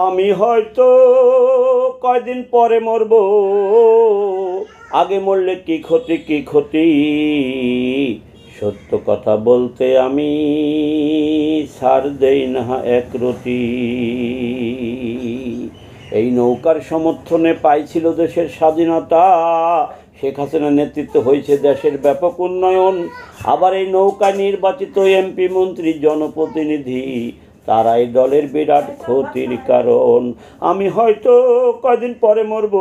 আমি হয়তো কয়দিন পরে মরব, আগে মরলে কি ক্ষতি কি ক্ষতি। সত্য কথা বলতে আমি ছাড় দেই না একরতি। এই নৌকার সমর্থনে পাইছিল দেশের স্বাধীনতা, শেখ হাসিনার নেতৃত্বে হয়েছে দেশের ব্যাপক উন্নয়ন। আবার এই নৌকা নির্বাচিত এমপি মন্ত্রী জনপ্রতিনিধি, তারাই দলের বিরাট ক্ষতির কারণ। আমি হয়তো কয়দিন পরে মরব,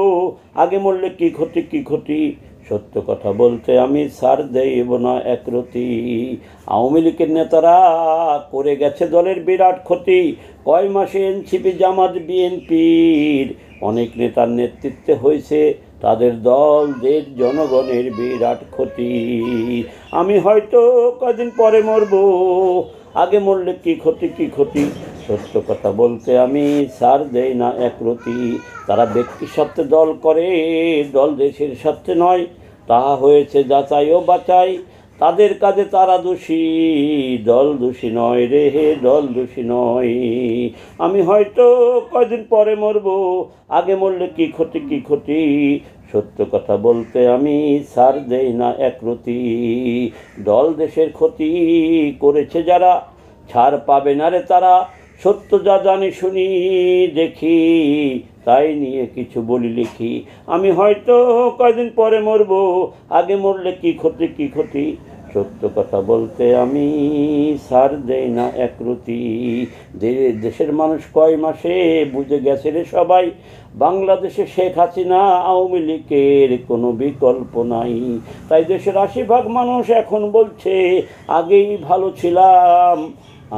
আগে মরলে কি ক্ষতি কি ক্ষতি। সত্য কথা বলতে আমি ছাড় দেব না একরতি। আওয়ামী লীগের নেতারা করে গেছে দলের বিরাট ক্ষতি। কয় মাসে এনসিপি জামাত বিএনপির অনেক নেতার নেতৃত্বে হয়েছে তাদের দল দেশ জনগণের বিরাট ক্ষতি। আমি হয়তো কয়দিন পরে মরব, আগে মরলে কি ক্ষতি কি ক্ষতি। সত্য কথা বলতে আমি ছাড় দেই না একরতি। তারা ব্যক্তির স্বার্থে দল করে, দল দেশের স্বার্থে নয়। তাহা হয়েছে যাচাই ও বাছাই, তাদের কাজে তারা দোষী, দল দোষী নয় রে, দল দোষী নয়। আমি হয়তো কয়দিন পরে মরব, আগে মরলে কি ক্ষতি কি ক্ষতি। সত্য কথা বলতে আমি ছাড় দেই না একরতি। দল দেশের ক্ষতি করেছে যারা, ছাড় পাবে না রে তারা। সত্য যা জানি শুনি দেখি, তাই নিয়ে কিছু বলি লিখি। আমি হয়তো কয়দিন পরে মরব, আগে মরলে কি ক্ষতি কি ক্ষতি। সত্য কথা বলতে আমি ছাড় দেই না একরতি। দেশের মানুষ কয় মাসে বুঝে গেছে রে সবাই, বাংলাদেশে শেখ হাসিনা আওয়ামী লীগের কোনো বিকল্প নাই। তাই দেশের ৮০% মানুষ এখন বলছে আগেই ভালো ছিলাম,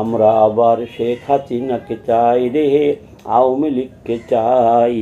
আমরা আবার শেখ হাসিনাকে চাই রে, আওয়ামী লীগকে চাই।